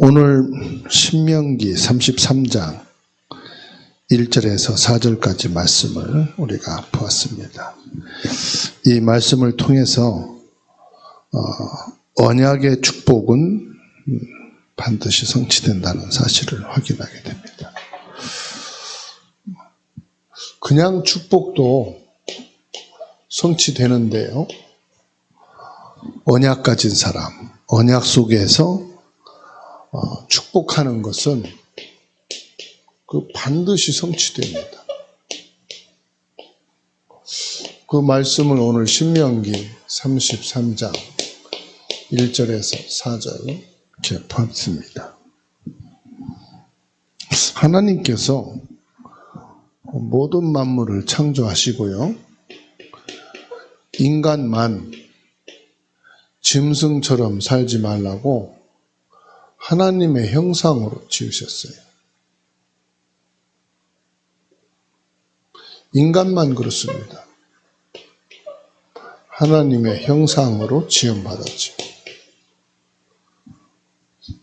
오늘 신명기 33장 1절에서 4절까지 말씀을 우리가 보았습니다. 이 말씀을 통해서 언약의 축복은 반드시 성취된다는 사실을 확인하게 됩니다. 그냥 축복도 성취되는데요. 언약 가진 사람, 언약 속에서 축복하는 것은 반드시 성취됩니다. 그 말씀을 오늘 신명기 33장 1절에서 4절 이렇게 봤습니다. 하나님께서 모든 만물을 창조하시고요. 인간만 짐승처럼 살지 말라고 하나님의 형상으로 지으셨어요. 인간만 그렇습니다. 하나님의 형상으로 지음받았죠.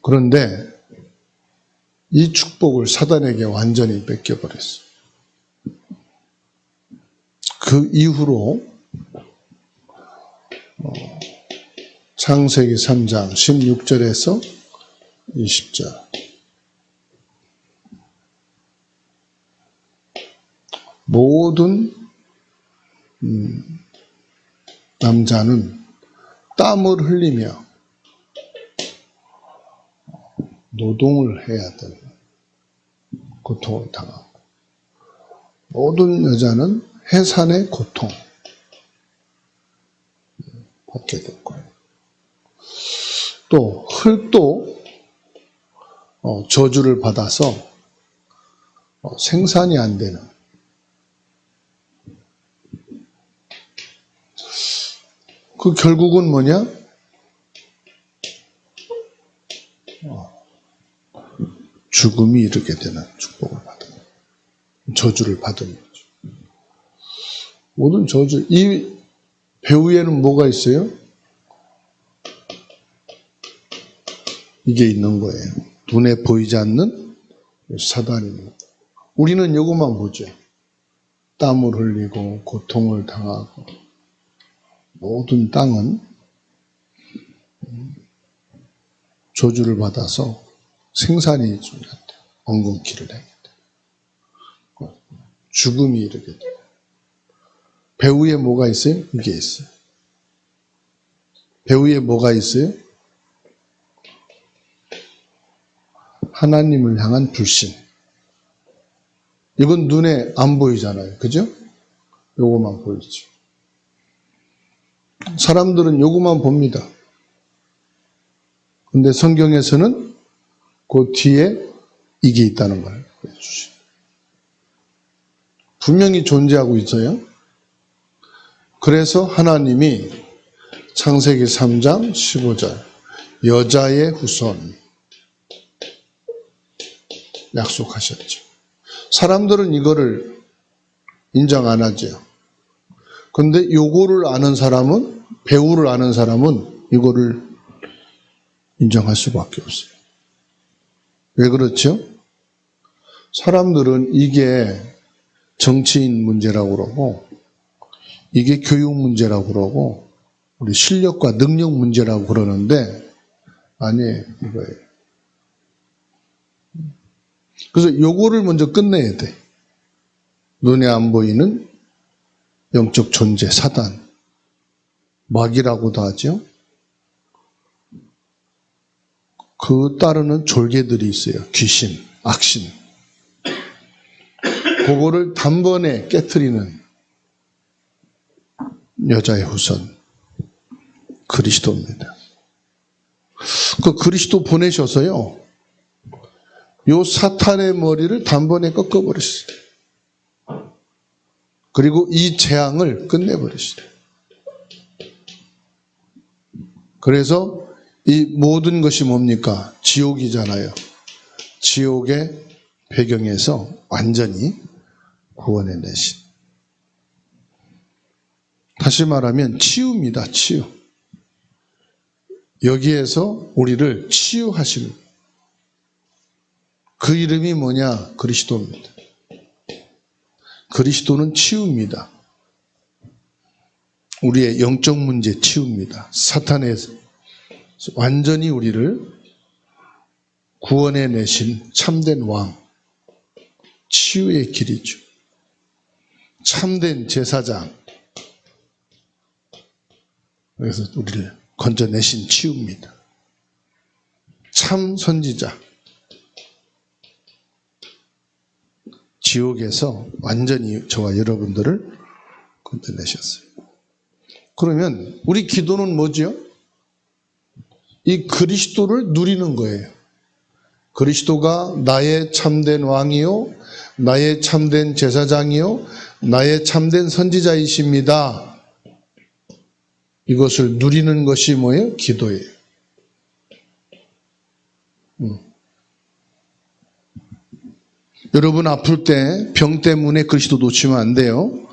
그런데 이 축복을 사단에게 완전히 뺏겨버렸어요. 그 이후로 창세기 3장 16절에서 20절 모든 남자는 땀을 흘리며 노동을 해야 되는 고통을 당하고, 모든 여자는 해산의 고통 받게 될 거예요. 또 흙도 저주를 받아서 생산이 안 되는, 그 결국은 뭐냐? 죽음이 이르게 되는 축복을 받은, 저주를 받은 거죠. 모든 저주, 이 배후에는 뭐가 있어요? 이게 있는 거예요. 눈에 보이지 않는 사단입니다. 우리는 이것만 보죠. 땀을 흘리고 고통을 당하고, 모든 땅은 저주를 받아서 생산이 좀 엉금키를 하게 돼요. 죽음이 이르게 돼요. 배후에 뭐가 있어요? 이게 있어요. 배후에 뭐가 있어요? 하나님을 향한 불신. 이건 눈에 안 보이잖아요. 그죠? 요거만 보이죠. 사람들은 요거만 봅니다. 근데 성경에서는 그 뒤에 이게 있다는 걸 보여주시죠. 분명히 존재하고 있어요. 그래서 하나님이 창세기 3장 15절 여자의 후손 약속하셨죠. 사람들은 이거를 인정 안 하죠. 근데 요거를 아는 사람은, 배우를 아는 사람은 이거를 인정할 수밖에 없어요. 왜 그렇죠? 사람들은 이게 정치인 문제라고 그러고, 이게 교육 문제라고 그러고, 우리 실력과 능력 문제라고 그러는데, 아니에요, 이거예요. 그래서 요거를 먼저 끝내야 돼. 눈에 안 보이는 영적 존재, 사단, 마귀라고도 하죠. 그 따르는 졸개들이 있어요. 귀신, 악신. 그거를 단번에 깨트리는 여자의 후손, 그리스도입니다. 그 그리스도 보내셔서요, 요 사탄의 머리를 단번에 꺾어버리시죠. 그리고 이 재앙을 끝내버리시죠. 그래서 이 모든 것이 뭡니까? 지옥이잖아요. 지옥의 배경에서 완전히 구원해내신. 다시 말하면 치유입니다. 치유. 여기에서 우리를 치유하시는 그 이름이 뭐냐? 그리스도입니다. 그리스도는 치유입니다. 우리의 영적 문제 치유입니다. 사탄에서 완전히 우리를 구원해 내신 참된 왕, 치유의 길이죠. 참된 제사장, 그래서 우리를 건져내신 치유입니다. 참 선지자, 지옥에서 완전히 저와 여러분들을 건져내셨어요. 그러면 우리 기도는 뭐죠? 이 그리스도를 누리는 거예요. 그리스도가 나의 참된 왕이요, 나의 참된 제사장이요, 나의 참된 선지자이십니다. 이것을 누리는 것이 뭐예요? 기도예요. 여러분 아플 때 병 때문에 그리스도 놓치면 안 돼요.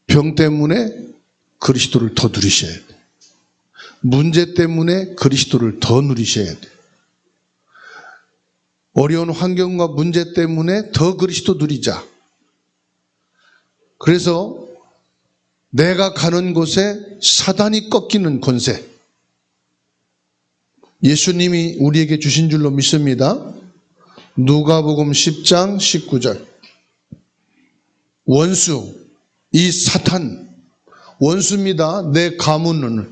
병 때문에 그리스도를 더 누리셔야 돼요. 문제 때문에 그리스도를 더 누리셔야 돼요. 어려운 환경과 문제 때문에 더 그리스도 누리자. 그래서 내가 가는 곳에 사단이 꺾이는 권세, 예수님이 우리에게 주신 줄로 믿습니다. 누가복음 10장 19절. 원수, 이 사탄 원수입니다. 내 가문을,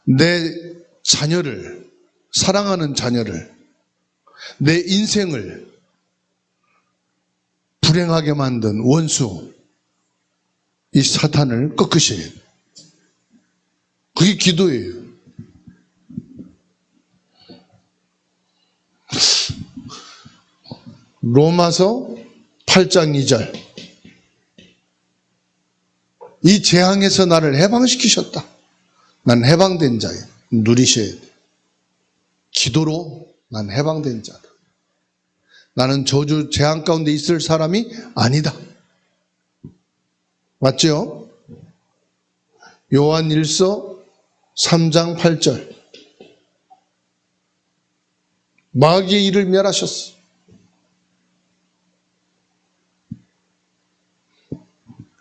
내 자녀를, 사랑하는 자녀를, 내 인생을 불행하게 만든 원수, 이 사탄을 꺾으셔야 돼요. 그게 기도예요. 로마서 8장 2절. 이 재앙에서 나를 해방시키셨다. 난 해방된 자예요. 누리셔야 돼요. 기도로 난 해방된 자다. 나는 저주 재앙 가운데 있을 사람이 아니다. 맞죠? 요한 1서 3장 8절. 마귀의 일을 멸하셨어.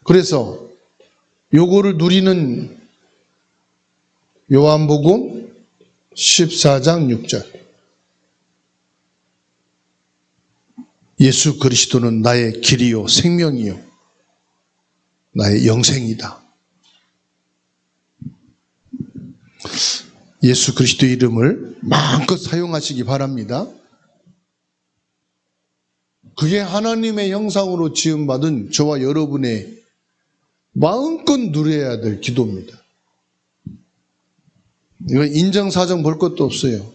그래서 요거를 누리는 요한복음 14장 6절. 예수 그리스도는 나의 길이요 생명이요 나의 영생이다. 예수 그리스도의 이름을 마음껏 사용하시기 바랍니다. 그게 하나님의 형상으로 지음받은 저와 여러분의 마음껏 누려야 될 기도입니다. 이건 인정사정 볼 것도 없어요.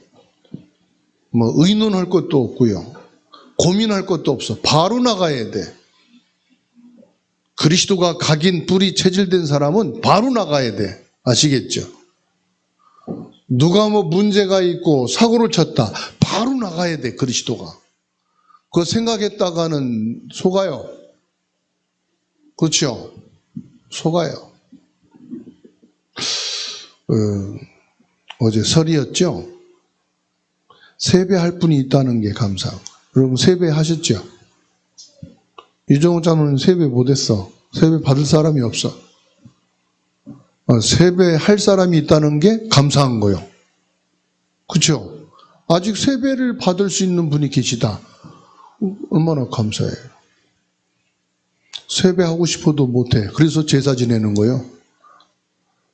뭐 의논할 것도 없고요. 고민할 것도 없어. 바로 나가야 돼. 그리스도가 각인 뿌리 체질된 사람은 바로 나가야 돼. 아시겠죠? 누가 뭐 문제가 있고 사고를 쳤다. 바로 나가야 돼. 그리스도가. 그거 생각했다가는 속아요. 그렇죠? 속아요. 어제 설이었죠? 세배할 분이 있다는 게 감사하고. 여러분 세배하셨죠? 이정우 장로는 세배 못했어. 세배 받을 사람이 없어. 세배할 사람이 있다는 게 감사한 거예요. 그렇죠? 아직 세배를 받을 수 있는 분이 계시다. 얼마나 감사해요. 세배하고 싶어도 못해. 그래서 제사 지내는 거예요.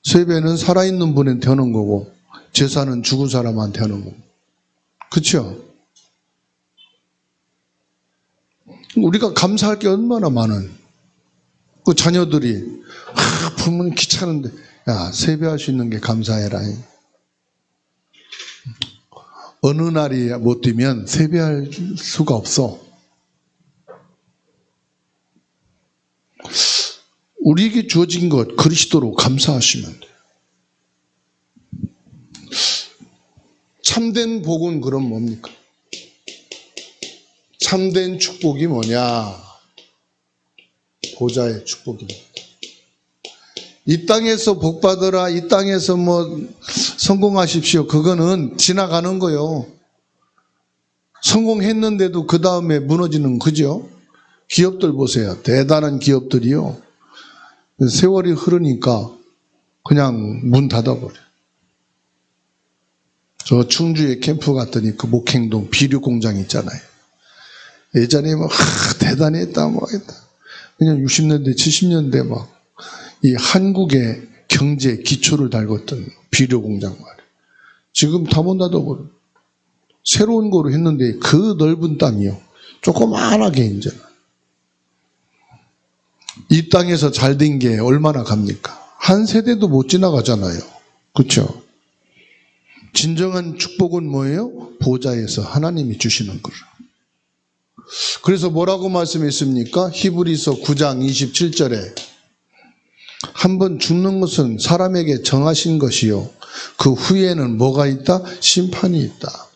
세배는 살아있는 분한테 하는 거고 제사는 죽은 사람한테 하는 거고. 그렇죠? 우리가 감사할 게 얼마나 많은. 그 자녀들이 부모님 귀찮은데 야 세배할 수 있는 게 감사해라. 어느 날이 못 되면 세배할 수가 없어. 우리에게 주어진 것 그리스도로 감사하시면 돼요. 참된 복은 그럼 뭡니까? 참된 축복이 뭐냐? 보좌의 축복입니다. 이 땅에서 복 받으라, 이 땅에서 성공하십시오. 그거는 지나가는 거요. 성공했는데도 그 다음에 무너지는 그죠? 기업들 보세요. 대단한 기업들이요. 세월이 흐르니까 그냥 문 닫아버려. 저 충주에 캠프 갔더니 그 목행동 비료 공장 있잖아요. 예전에 대단했다, 그냥 60년대, 70년대 이 한국의 경제 기초를 달궜던 비료 공장 말이에요. 지금 다 못 닫아버려. 새로운 거로 했는데 그 넓은 땅이요. 조그만하게 이제. 이 땅에서 잘 된 게 얼마나 갑니까? 한 세대도 못 지나가잖아요. 그렇죠? 진정한 축복은 뭐예요? 보좌에서 하나님이 주시는 거예요. 그래서 뭐라고 말씀했습니까? 히브리서 9장 27절에 한번 죽는 것은 사람에게 정하신 것이요. 그 후에는 뭐가 있다? 심판이 있다.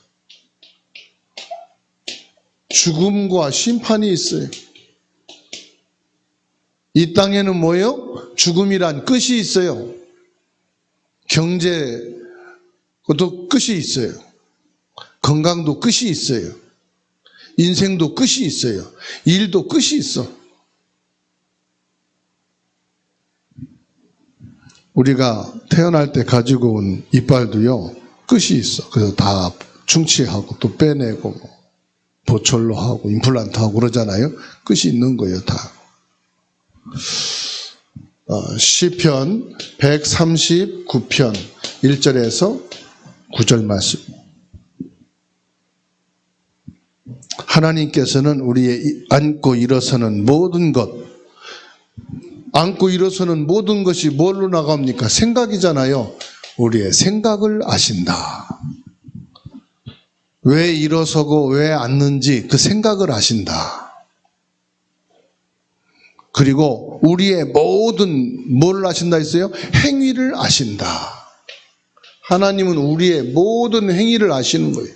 죽음과 심판이 있어요. 이 땅에는 뭐예요? 죽음이란 끝이 있어요. 경제, 그것도 끝이 있어요. 건강도 끝이 있어요. 인생도 끝이 있어요. 일도 끝이 있어. 우리가 태어날 때 가지고 온 이빨도요, 끝이 있어. 그래서 다 충치하고 또 빼내고 보철로 하고 임플란트 하고 그러잖아요. 끝이 있는 거예요, 다. 시편 139편 1절에서 9절 말씀. 하나님께서는 우리의 안고 일어서는 모든 것, 안고 일어서는 모든 것이 뭘로 나갑니까? 생각이잖아요. 우리의 생각을 아신다. 왜 일어서고 왜 앉는지 그 생각을 아신다. 그리고 우리의 모든 뭘 아신다 했어요? 행위를 아신다. 하나님은 우리의 모든 행위를 아시는 거예요.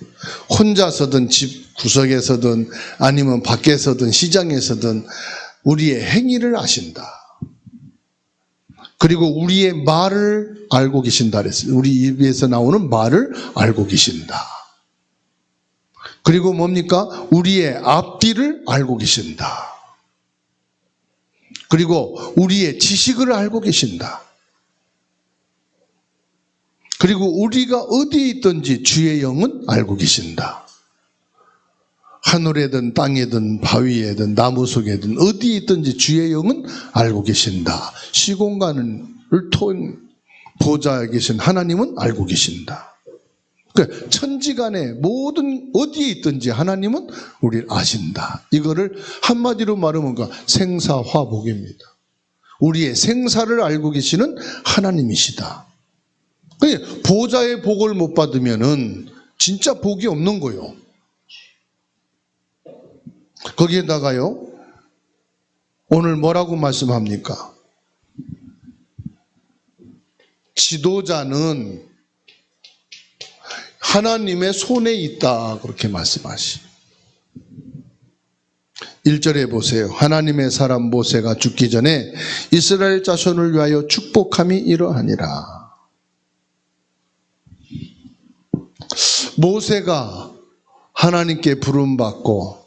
혼자서든 집 구석에서든 아니면 밖에서든 시장에서든 우리의 행위를 아신다. 그리고 우리의 말을 알고 계신다 그랬어요. 우리 입에서 나오는 말을 알고 계신다. 그리고 뭡니까? 우리의 앞뒤를 알고 계신다. 그리고 우리의 지식을 알고 계신다. 그리고 우리가 어디에 있든지 주의 영은 알고 계신다. 하늘에든 땅에든 바위에든 나무 속에든 어디에 있든지 주의 영은 알고 계신다. 시공간을 통해 보좌에 계신 하나님은 알고 계신다. 그러니까 천지간에 모든 어디에 있든지 하나님은 우리를 아신다. 이거를 한마디로 말하면 생사화복입니다. 우리의 생사를 알고 계시는 하나님이시다. 보좌의 복을 못 받으면은 진짜 복이 없는 거예요. 거기에다가요, 오늘 뭐라고 말씀합니까? 지도자는 하나님의 손에 있다. 그렇게 말씀하시. 1절에 보세요. 하나님의 사람 모세가 죽기 전에 이스라엘 자손을 위하여 축복함이 이러하니라. 모세가 하나님께 부름받고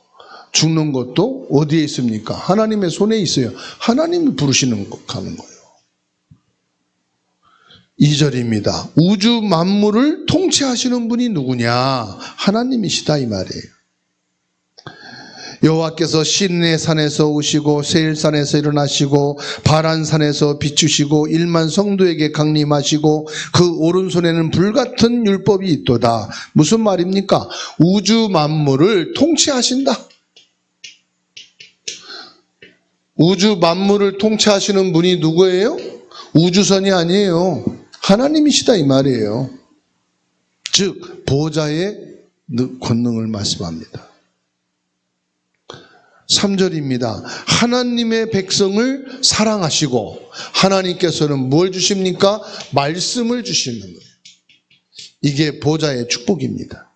죽는 것도 어디에 있습니까? 하나님의 손에 있어요. 하나님이 부르시는 거 가는 거예요. 2절입니다. 우주 만물을 통치하시는 분이 누구냐? 하나님이시다 이 말이에요. 여호와께서 시내 산에서 오시고 세일산에서 일어나시고 바란산에서 비추시고 1만 성도에게 강림하시고 그 오른손에는 불같은 율법이 있도다. 무슨 말입니까? 우주 만물을 통치하신다. 우주 만물을 통치하시는 분이 누구예요? 우주선이 아니에요. 하나님이시다 이 말이에요. 즉 보좌의 권능을 말씀합니다. 3절입니다. 하나님의 백성을 사랑하시고 하나님께서는 뭘 주십니까? 말씀을 주시는 거예요. 이게 보좌의 축복입니다.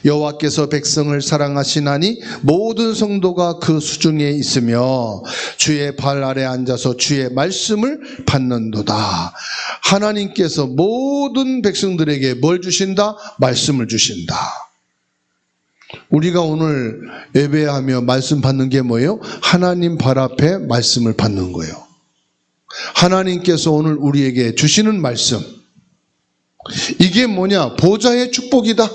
여호와께서 백성을 사랑하시나니 모든 성도가 그 수중에 있으며 주의 발 아래 앉아서 주의 말씀을 받는도다. 하나님께서 모든 백성들에게 뭘 주신다? 말씀을 주신다. 우리가 오늘 예배하며 말씀 받는 게 뭐예요? 하나님 발 앞에 말씀을 받는 거예요. 하나님께서 오늘 우리에게 주시는 말씀, 이게 뭐냐? 보좌의 축복이다.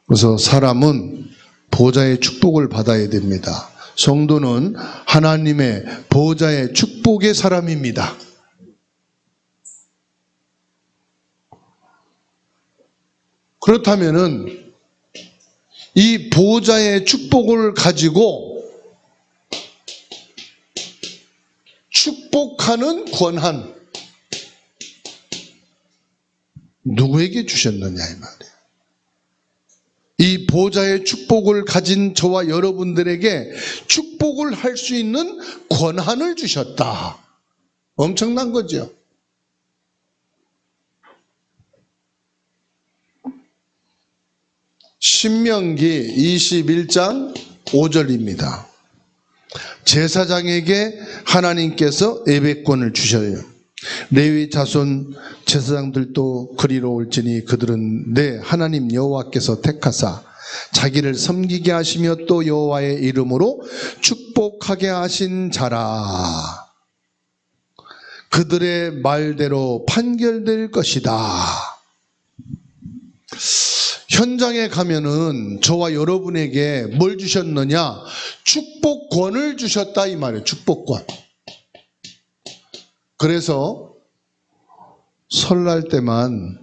그래서 사람은 보좌의 축복을 받아야 됩니다. 성도는 하나님의 보좌의 축복의 사람입니다. 그렇다면은 이 보좌의 축복을 가지고 축복하는 권한, 누구에게 주셨느냐 이 말이에요. 이 보좌의 축복을 가진 저와 여러분들에게 축복을 할 수 있는 권한을 주셨다. 엄청난 거죠. 신명기 21장 5절입니다. 제사장에게 하나님께서 예배권을 주셔요. 레위 자손 제사장들도 그리로 올지니 그들은 내 하나님 여호와께서 택하사 자기를 섬기게 하시며 또 여호와의 이름으로 축복하게 하신 자라. 그들의 말대로 판결될 것이다. 현장에 가면은 저와 여러분에게 뭘 주셨느냐? 축복권을 주셨다 이 말이에요. 축복권. 그래서 설날 때만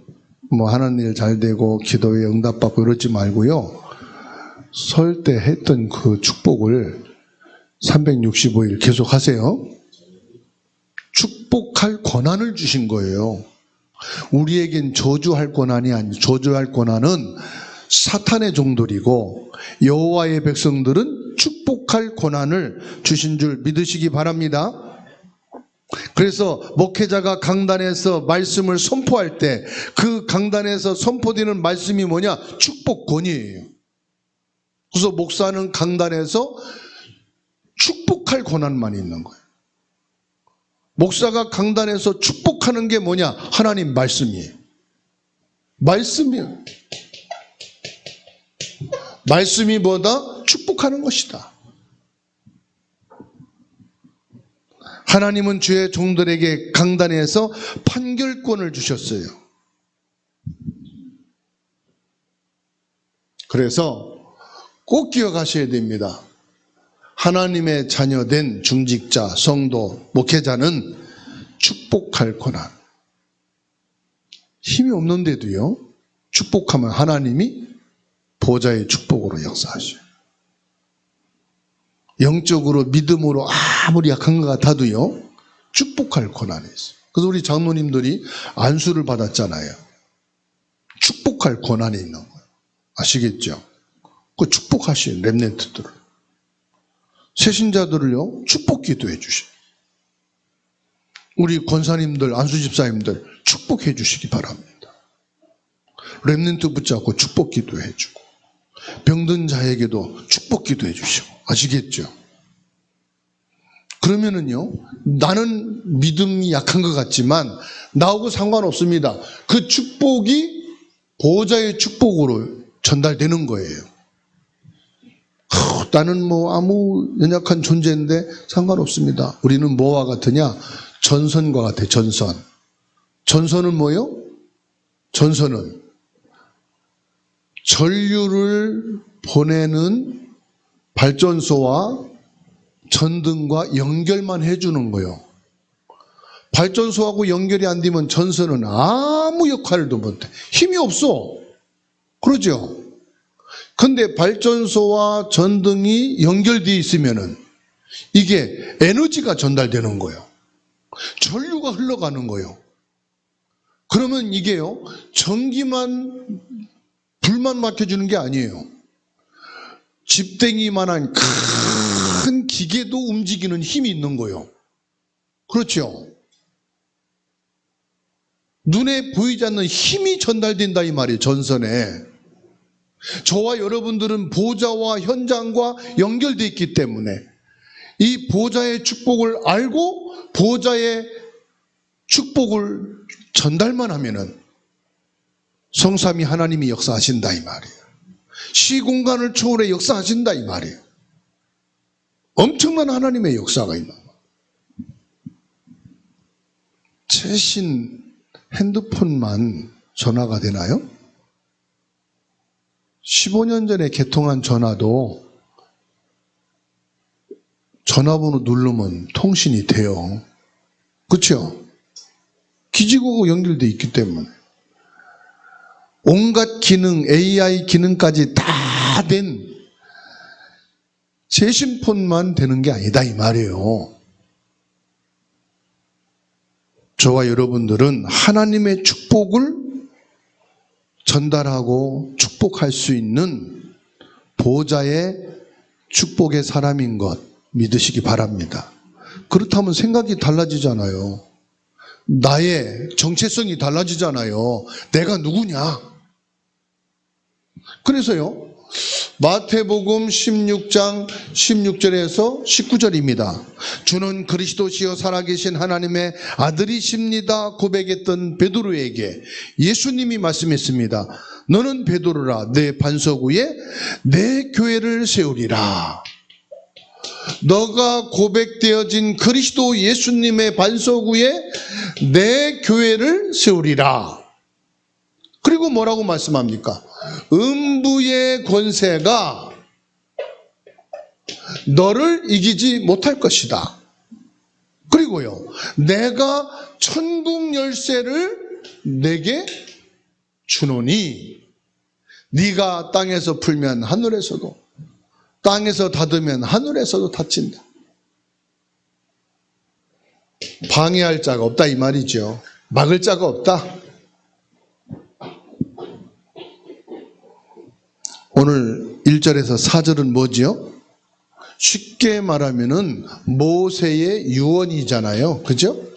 뭐 하는 일 잘 되고 기도에 응답받고 이러지 말고요. 설 때 했던 그 축복을 365일 계속 하세요. 축복할 권한을 주신 거예요. 우리에겐 저주할 권한이 아니고, 저주할 권한은 사탄의 종들이고 여호와의 백성들은 축복할 권한을 주신 줄 믿으시기 바랍니다. 그래서 목회자가 강단에서 말씀을 선포할 때 그 강단에서 선포되는 말씀이 뭐냐? 축복권이에요. 그래서 목사는 강단에서 축복할 권한만 있는 거예요. 목사가 강단에서 축복하는 게 뭐냐? 하나님 말씀이에요. 말씀이에요. 말씀이 뭐다? 축복하는 것이다. 하나님은 주의 종들에게 강단에서 판결권을 주셨어요. 그래서 꼭 기억하셔야 됩니다. 하나님의 자녀된 중직자, 성도, 목회자는 축복할 권한. 힘이 없는데도요, 축복하면 하나님이 보좌의 축복으로 역사하셔요. 영적으로 믿음으로 아무리 약한 것 같아도요, 축복할 권한이 있어요. 그래서 우리 장로님들이 안수를 받았잖아요. 축복할 권한이 있는 거예요. 아시겠죠? 그 축복하시는 렘넌트들을, 새신자들을요 축복 기도해 주셔요. 우리 권사님들, 안수집사님들 축복해 주시기 바랍니다. 렘넌트 붙잡고 축복 기도해 주고, 병든 자에게도 축복 기도해 주시고, 아시겠죠? 그러면은요, 나는 믿음이 약한 것 같지만 나하고 상관없습니다. 그 축복이 보호자의 축복으로 전달되는 거예요. 나는 뭐 아무 연약한 존재인데 상관없습니다. 우리는 뭐와 같으냐? 전선과 같아. 전선. 전선은 뭐요? 전선은 전류를 보내는 발전소와 전등과 연결만 해주는 거예요. 발전소하고 연결이 안 되면 전선은 아무 역할도 못해. 힘이 없어. 그러죠? 근데 발전소와 전등이 연결되어 있으면은 이게 에너지가 전달되는 거예요. 전류가 흘러가는 거예요. 그러면 이게요, 전기만, 불만 맡겨주는 게 아니에요. 집댕이만한 큰 기계도 움직이는 힘이 있는 거예요. 그렇죠? 눈에 보이지 않는 힘이 전달된다 이 말이에요. 전선에. 저와 여러분들은 보좌와 현장과 연결되어 있기 때문에 이 보좌의 축복을 알고 보좌의 축복을 전달만 하면은 성삼위 하나님이 역사하신다 이 말이에요. 시공간을 초월해 역사하신다 이 말이에요. 엄청난 하나님의 역사가 있는 거예요. 최신 핸드폰만 전화가 되나요? 15년 전에 개통한 전화도 전화번호 누르면 통신이 돼요. 그렇죠? 기지국하고 연결되어 있기 때문에 온갖 기능, AI 기능까지 다 된 최신폰만 되는 게 아니다 이 말이에요. 저와 여러분들은 하나님의 축복을 전달하고 축복할 수 있는 보좌의 축복의 사람인 것 믿으시기 바랍니다. 그렇다면 생각이 달라지잖아요. 나의 정체성이 달라지잖아요. 내가 누구냐? 그래서요, 마태복음 16장 16절에서 19절입니다. 주는 그리스도시요 살아계신 하나님의 아들이십니다 고백했던 베드로에게 예수님이 말씀했습니다. 너는 베드로라, 내 반석 위에 내 교회를 세우리라. 너가 고백되어진 그리스도 예수님의 반석 위에 내 교회를 세우리라. 그리고 뭐라고 말씀합니까? 음부의 권세가 너를 이기지 못할 것이다. 그리고요, 내가 천국 열쇠를 내게 주노니 네가 땅에서 풀면 하늘에서도, 땅에서 닫으면 하늘에서도 닫힌다. 방해할 자가 없다 이 말이죠. 막을 자가 없다. 오늘 1절에서 4절은 뭐죠? 쉽게 말하면은 모세의 유언이잖아요. 그죠?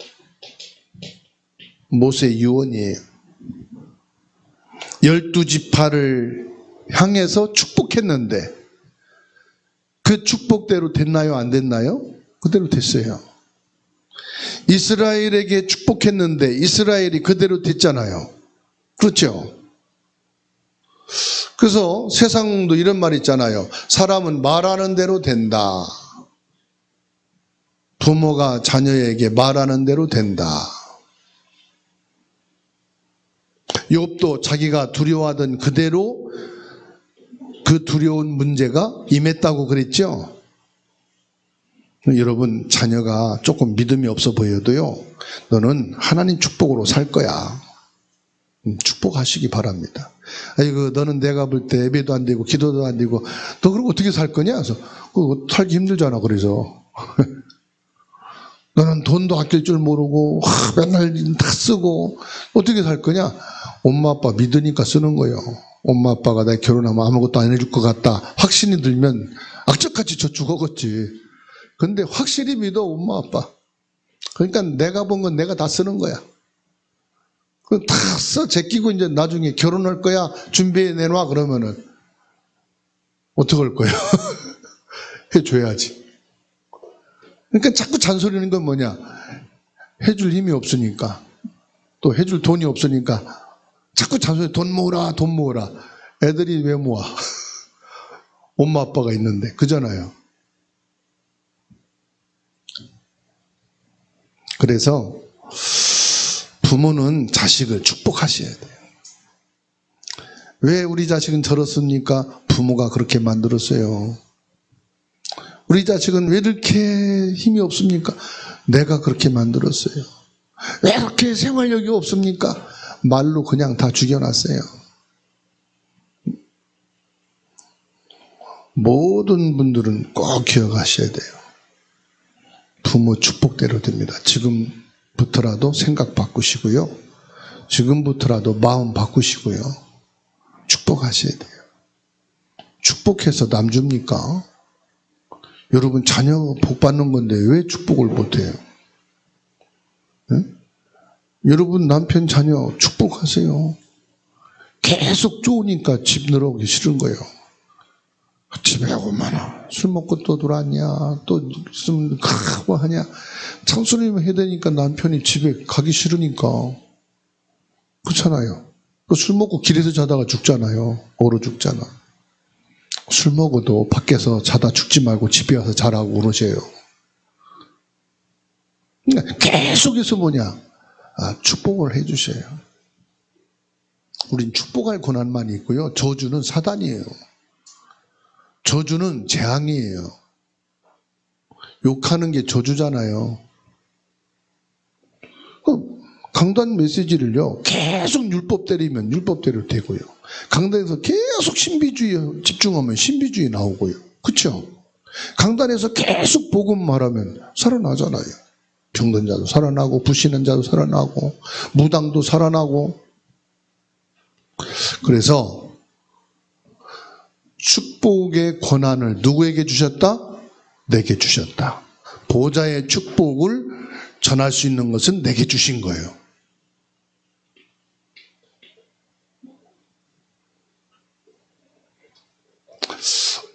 모세의 유언이에요. 12지파를 향해서 축복했는데 그 축복대로 됐나요? 안 됐나요? 그대로 됐어요. 이스라엘에게 축복했는데 이스라엘이 그대로 됐잖아요. 그렇죠? 그래서 세상도 이런 말 있잖아요. 사람은 말하는 대로 된다. 부모가 자녀에게 말하는 대로 된다. 욥도 자기가 두려워하던 그대로 그 두려운 문제가 임했다고 그랬죠. 여러분, 자녀가 조금 믿음이 없어 보여도요, 너는 하나님 축복으로 살 거야. 축복하시기 바랍니다. 아이고, 너는 내가 볼 때 예배도 안 되고 기도도 안 되고 너 그럼 어떻게 살 거냐? 그래서 살기 힘들잖아. 그래서 너는 돈도 아낄 줄 모르고 맨날 다 쓰고 어떻게 살 거냐? 엄마 아빠 믿으니까 쓰는 거예요. 엄마 아빠가 나 결혼하면 아무것도 안 해줄 것 같다 확신이 들면 악착같이 저 죽었겠지. 근데 확실히 믿어 엄마 아빠. 그러니까 내가 본 건 내가 다 쓰는 거야. 그럼 다 써 제끼고 이제 나중에 결혼할 거야 준비해 내놔 그러면은 어떡할 거야? 해줘야지. 그러니까 자꾸 잔소리하는 건 뭐냐? 해줄 힘이 없으니까, 또 해줄 돈이 없으니까 자꾸 잔소리. 돈 모으라 돈 모으라. 애들이 왜 모아? 엄마 아빠가 있는데. 그잖아요. 그래서 부모는 자식을 축복하셔야 돼요. 왜 우리 자식은 저렇습니까? 부모가 그렇게 만들었어요. 우리 자식은 왜 이렇게 힘이 없습니까? 내가 그렇게 만들었어요. 왜 이렇게 생활력이 없습니까? 말로 그냥 다 죽여놨어요. 모든 분들은 꼭 기억하셔야 돼요. 부모 축복대로 됩니다. 지금부터라도 생각 바꾸시고요. 지금부터라도 마음 바꾸시고요. 축복하셔야 돼요. 축복해서 남 줍니까? 여러분 자녀 복 받는 건데 왜 축복을 못해요? 네? 여러분 남편 자녀 축복하세요. 계속 좋으니까 집 들어오기 싫은 거예요. 집에 오면 술 먹고 또 들어왔냐, 또 있으면 뭐 하냐. 창수님 해야 되니까 남편이 집에 가기 싫으니까. 그렇잖아요. 술 먹고 길에서 자다가 죽잖아요. 얼어 죽잖아. 술 먹어도 밖에서 자다 죽지 말고 집에 와서 자라고 그러세요. 그러니까 계속해서 뭐냐? 축복을 해주셔요. 우린 축복할 권한만 있고요. 저주는 사단이에요. 저주는 재앙이에요. 욕하는 게 저주잖아요. 강단 메시지를요, 계속 율법 때리면 율법대로 되고요. 강단에서 계속 신비주의 집중하면 신비주의 나오고요. 그렇죠? 강단에서 계속 복음 말하면 살아나잖아요. 병든 자도 살아나고, 부시는 자도 살아나고, 무당도 살아나고. 그래서 축복의 권한을 누구에게 주셨다? 내게 주셨다. 보좌의 축복을 전할 수 있는 것은 내게 주신 거예요.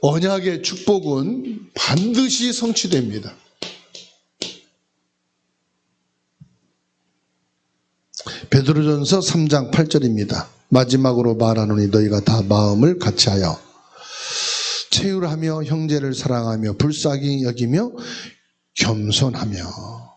언약의 축복은 반드시 성취됩니다. 베드로전서 3장 8절입니다. 마지막으로 말하노니 너희가 다 마음을 같이하여 체휼하며 형제를 사랑하며 불쌍히 여기며 겸손하며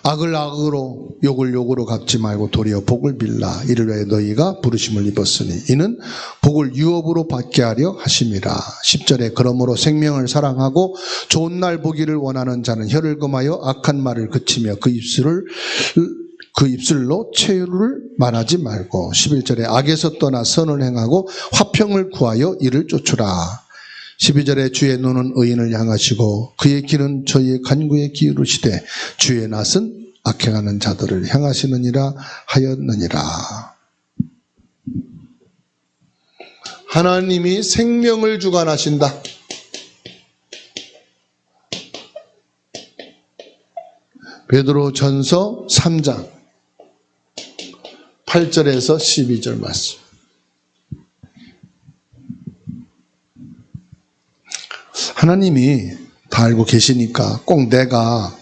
악을 악으로 욕을 욕으로 갚지 말고 도리어 복을 빌라. 이를 위하여 너희가 부르심을 입었으니 이는 복을 유업으로 받게 하려 하심이라. 10절에 그러므로 생명을 사랑하고 좋은 날 보기를 원하는 자는 혀를 금하여 악한 말을 그치며 그 입술로 체휼을 말하지 말고 11절에 악에서 떠나 선을 행하고 화평을 구하여 이를 쫓으라. 12절에 주의 눈은 의인을 향하시고 그의 귀는 저희의 간구에 기울으시되 주의 낯은 악행하는 자들을 향하시느니라 하였느니라. 하나님이 생명을 주관하신다. 베드로전서 3장 8절에서 12절 말씀. 하나님이 다 알고 계시니까 꼭 내가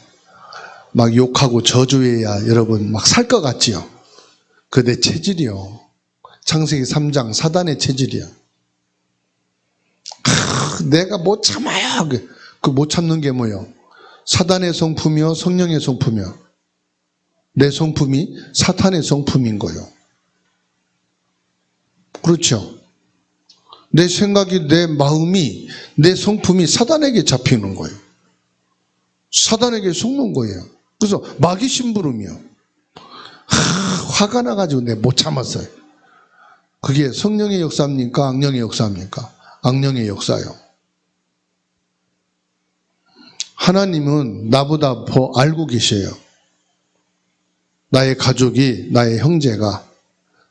막 욕하고 저주해야 여러분 막 살 것 같지요? 그 내 체질이요. 창세기 3장 사단의 체질이야. 내가 못 참아요. 그 못 참는 게 뭐요? 사단의 성품이요, 성령의 성품이요. 내 성품이 사탄의 성품인 거예요. 그렇죠? 내 생각이, 내 마음이, 내 성품이 사단에게 잡히는 거예요. 사단에게 속는 거예요. 그래서 마귀 심부름이요. 화가 나가지고 내가 못 참았어요. 그게 성령의 역사입니까? 악령의 역사입니까? 악령의 역사요. 하나님은 나보다 더 알고 계셔요. 나의 가족이, 나의 형제가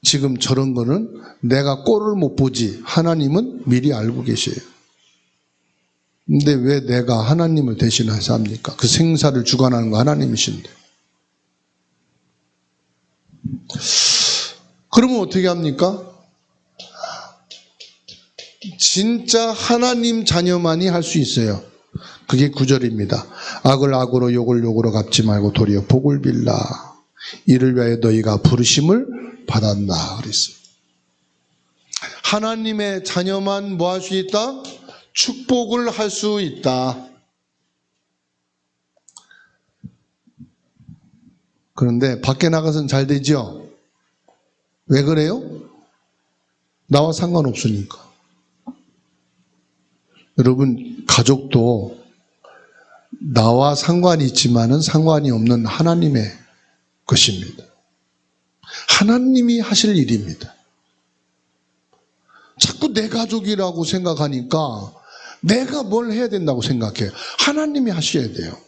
지금 저런 거는 내가 꼴을 못 보지 하나님은 미리 알고 계셔요. 근데 왜 내가 하나님을 대신해서 합니까? 그 생사를 주관하는 거 하나님이신데. 그러면 어떻게 합니까? 진짜 하나님 자녀만이 할 수 있어요. 그게 9절입니다. 악을 악으로 욕을 욕으로 갚지 말고 도리어 복을 빌라. 이를 위하여 너희가 부르심을 받았나 그랬어요. 하나님의 자녀만 뭐 할 수 있다? 축복을 할 수 있다. 그런데 밖에 나가서는 잘 되죠? 왜 그래요? 나와 상관없으니까. 여러분, 가족도 나와 상관이 있지만은 상관이 없는 하나님의 것입니다. 하나님이 하실 일입니다. 자꾸 내 가족이라고 생각하니까 내가 뭘 해야 된다고 생각해요. 하나님이 하셔야 돼요.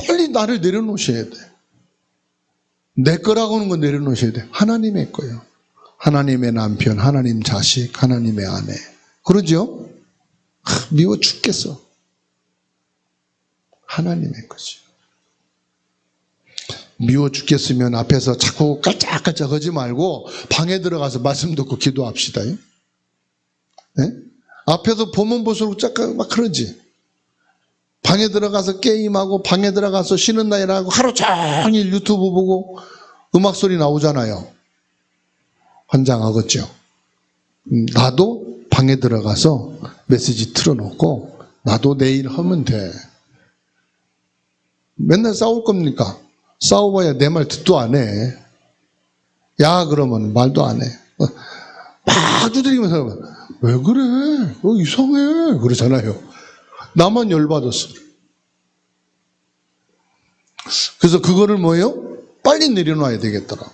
빨리 나를 내려놓으셔야 돼. 내 거라고 하는 거 내려놓으셔야 돼. 하나님의 거예요. 하나님의 남편, 하나님 자식, 하나님의 아내. 그러죠? 미워 죽겠어. 하나님의 거지. 미워 죽겠으면 앞에서 자꾸 깔짝깔짝 하지 말고 방에 들어가서 말씀 듣고 기도합시다. 네? 앞에서 보면 볼수록 잠깐 막 그러지. 방에 들어가서 게임하고 방에 들어가서 쉬는 날이라고 하루 종일 유튜브 보고 음악 소리 나오잖아요. 환장하겠죠. 나도 방에 들어가서 메시지 틀어놓고 나도 내일 하면 돼. 맨날 싸울 겁니까? 싸워봐야 내 말 듣도 안 해. 야 그러면 말도 안 해. 막 두드리면서 왜 그래? 이상해. 그러잖아요. 나만 열받았어. 그래서 그거를 뭐예요? 빨리 내려놔야 되겠더라.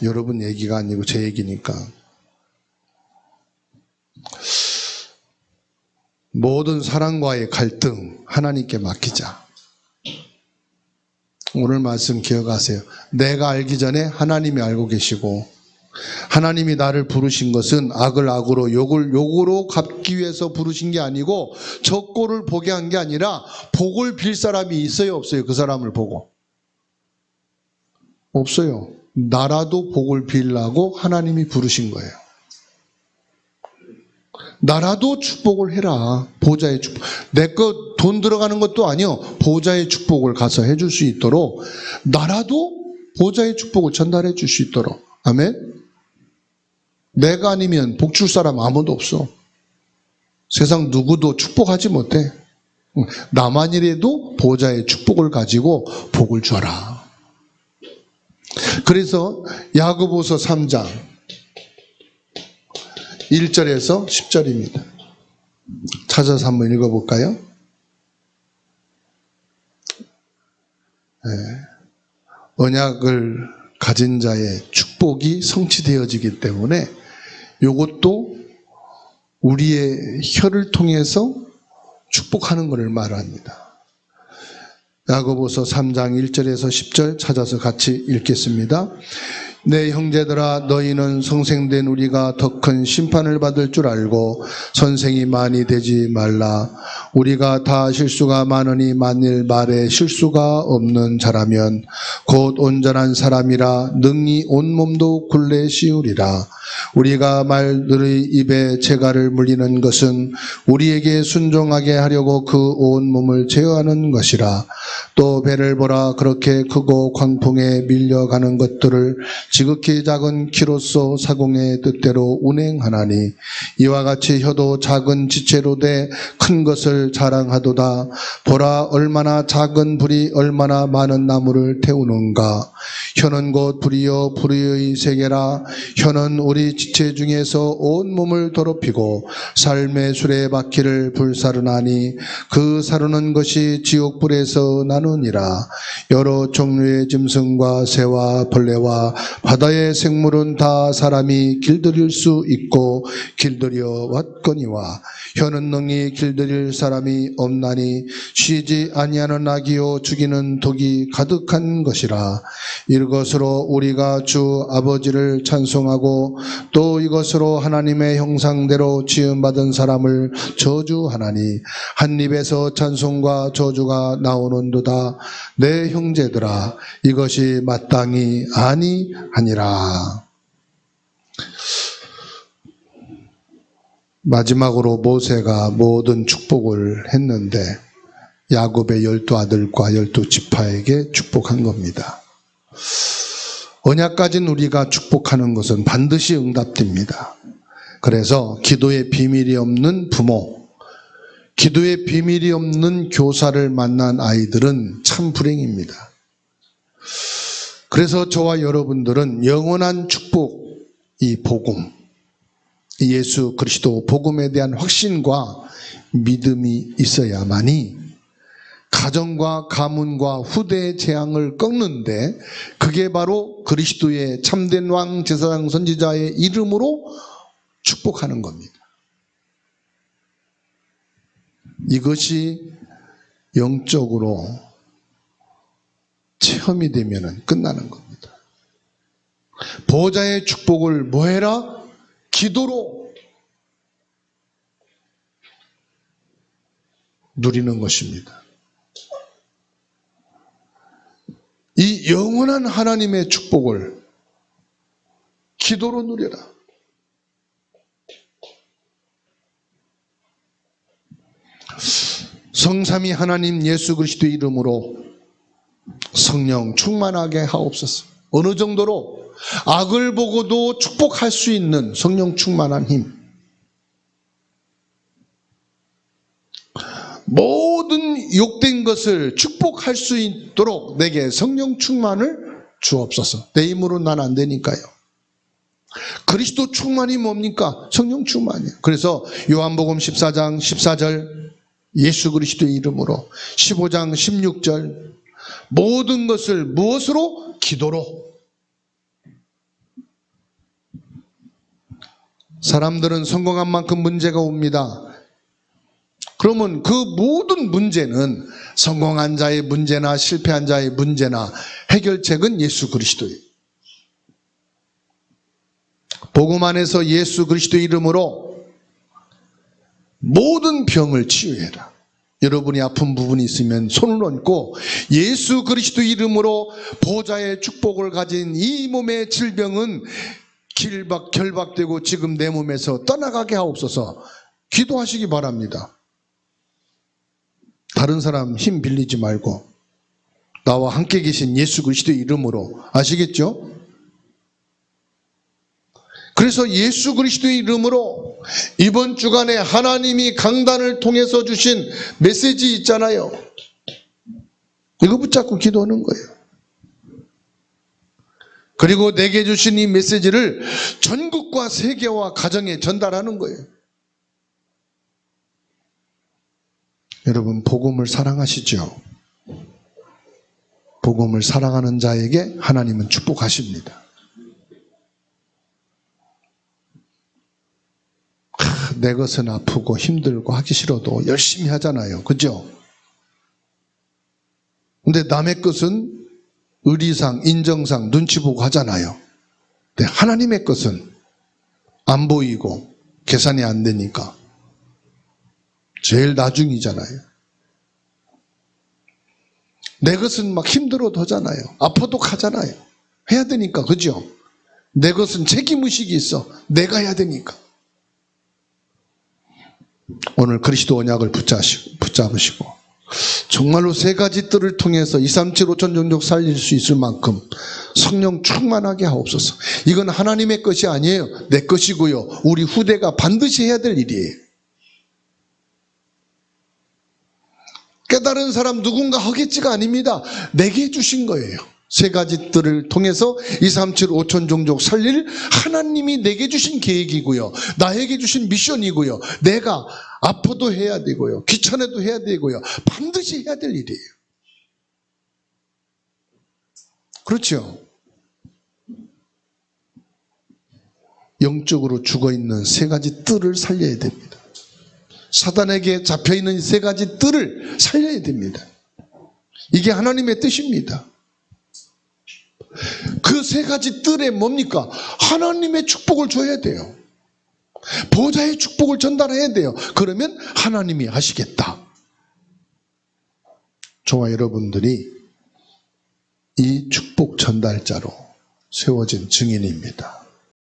여러분 얘기가 아니고 제 얘기니까. 모든 사랑과의 갈등 하나님께 맡기자. 오늘 말씀 기억하세요. 내가 알기 전에 하나님이 알고 계시고 하나님이 나를 부르신 것은 악을 악으로 욕을 욕으로 갚기 위해서 부르신 게 아니고 저 꼴을 보게 한 게 아니라 복을 빌 사람이 있어요 없어요? 그 사람을 보고. 없어요. 나라도 복을 빌라고 하나님이 부르신 거예요. 나라도 축복을 해라. 보좌의 축복. 내 거 돈 들어가는 것도 아니요. 보좌의 축복을 가서 해줄 수 있도록 나라도 보좌의 축복을 전달해 줄 수 있도록. 아멘. 내가 아니면 복 줄 사람 아무도 없어. 세상 누구도 축복하지 못해. 나만이라도 보좌의 축복을 가지고 복을 줘라. 그래서 야고보서 3장 1절에서 10절입니다. 찾아서 한번 읽어볼까요? 네. 언약을 가진 자의 축복이 성취되어지기 때문에 이것도 우리의 혀를 통해서 축복하는 것을 말합니다. 야고보서 3장 1절에서 10절 찾아서 같이 읽겠습니다. 내 형제들아 너희는 성생된 우리가 더 큰 심판을 받을 줄 알고 선생이 많이 되지 말라. 우리가 다 실수가 많으니 만일 말에 실수가 없는 자라면 곧 온전한 사람이라 능히 온몸도 굴레 씌우리라. 우리가 말들의 입에 재갈을 물리는 것은 우리에게 순종하게 하려고 그 온몸을 제어하는 것이라. 또 배를 보라. 그렇게 크고 광풍에 밀려가는 것들을 지극히 작은 키로서 사공의 뜻대로 운행하나니 이와 같이 혀도 작은 지체로 돼 큰 것을 자랑하도다. 보라 얼마나 작은 불이 얼마나 많은 나무를 태우는가. 혀는 곧 불이요 불의 세계라. 혀는 우리 지체 중에서 온몸을 더럽히고 삶의 수레바퀴를 불사르나니 그 사르는 것이 지옥불에서 나느니라. 여러 종류의 짐승과 새와 벌레와 바다의 생물은 다 사람이 길들일 수 있고 길들여 왔거니와 혀는 능히 길들일 사람이 없나니 쉬지 아니하는 악이요 죽이는 독이 가득한 것이라. 이것으로 우리가 주 아버지를 찬송하고 또 이것으로 하나님의 형상대로 지음받은 사람을 저주하나니 한 입에서 찬송과 저주가 나오는도다. 내 형제들아 이것이 마땅히 아니하니라. 마지막으로 모세가 모든 축복을 했는데 야곱의 12아들과 12지파에게 축복한 겁니다. 언약 가진 우리가 축복하는 것은 반드시 응답됩니다. 그래서 기도의 비밀이 없는 부모, 기도의 비밀이 없는 교사를 만난 아이들은 참 불행입니다. 그래서 저와 여러분들은 영원한 축복, 이 복음, 예수 그리스도 복음에 대한 확신과 믿음이 있어야만이 가정과 가문과 후대의 재앙을 꺾는데 그게 바로 그리스도의 참된 왕 제사장 선지자의 이름으로 축복하는 겁니다. 이것이 영적으로 체험이 되면 끝나는 겁니다. 보좌의 축복을 뭐 해라? 기도로 누리는 것입니다. 영원한 하나님의 축복을 기도로 누려라. 성삼위 하나님 예수 그리스도의 이름으로 성령 충만하게 하옵소서. 어느 정도로 악을 보고도 축복할 수 있는 성령 충만한 힘. 모든 욕된 것을 축복할 수 있도록 내게 성령 충만을 주옵소서. 내 힘으로 난 안 되니까요. 그리스도 충만이 뭡니까? 성령 충만이에요. 그래서 요한복음 14장 14절 예수 그리스도의 이름으로, 15장 16절 모든 것을 무엇으로? 기도로. 사람들은 성공한 만큼 문제가 옵니다. 그러면 그 모든 문제는 성공한 자의 문제나 실패한 자의 문제나 해결책은 예수 그리스도예요. 복음 안에서 예수 그리스도의 이름으로 모든 병을 치유해라. 여러분이 아픈 부분이 있으면 손을 얹고 예수 그리스도의 이름으로 보좌의 축복을 가진 이 몸의 질병은 결박되고 지금 내 몸에서 떠나가게 하옵소서. 기도하시기 바랍니다. 다른 사람 힘 빌리지 말고 나와 함께 계신 예수 그리스도의 이름으로. 아시겠죠? 그래서 예수 그리스도의 이름으로 이번 주간에 하나님이 강단을 통해서 주신 메시지 있잖아요. 이거 붙잡고 기도하는 거예요. 그리고 내게 주신 이 메시지를 전국과 세계와 가정에 전달하는 거예요. 여러분, 복음을 사랑하시죠? 복음을 사랑하는 자에게 하나님은 축복하십니다. 내 것은 아프고 힘들고 하기 싫어도 열심히 하잖아요. 그죠? 근데 남의 것은 의리상, 인정상, 눈치 보고 하잖아요. 근데 하나님의 것은 안 보이고 계산이 안 되니까 제일 나중이잖아요. 내 것은 막 힘들어도 하잖아요. 아파도 가잖아요. 해야 되니까. 그죠? 내 것은 책임의식이 있어. 내가 해야 되니까. 오늘 그리스도 언약을 붙잡으시고 정말로 세 가지 뜰을 통해서 2, 3, 7, 5천 종족 살릴 수 있을 만큼 성령 충만하게 하옵소서. 이건 하나님의 것이 아니에요. 내 것이고요. 우리 후대가 반드시 해야 될 일이에요. 깨달은 사람 누군가 하겠지가 아닙니다. 내게 주신 거예요. 세 가지 뜰을 통해서 2, 3, 7, 5천 종족 살릴 하나님이 내게 주신 계획이고요. 나에게 주신 미션이고요. 내가 아파도 해야 되고요. 귀찮아도 해야 되고요. 반드시 해야 될 일이에요. 그렇죠? 영적으로 죽어있는 세 가지 뜰을 살려야 됩니다. 사단에게 잡혀있는 세 가지 뜰을 살려야 됩니다. 이게 하나님의 뜻입니다. 그 세 가지 뜰에 뭡니까? 하나님의 축복을 줘야 돼요. 보좌의 축복을 전달해야 돼요. 그러면 하나님이 하시겠다. 저와 여러분들이 이 축복 전달자로 세워진 증인입니다.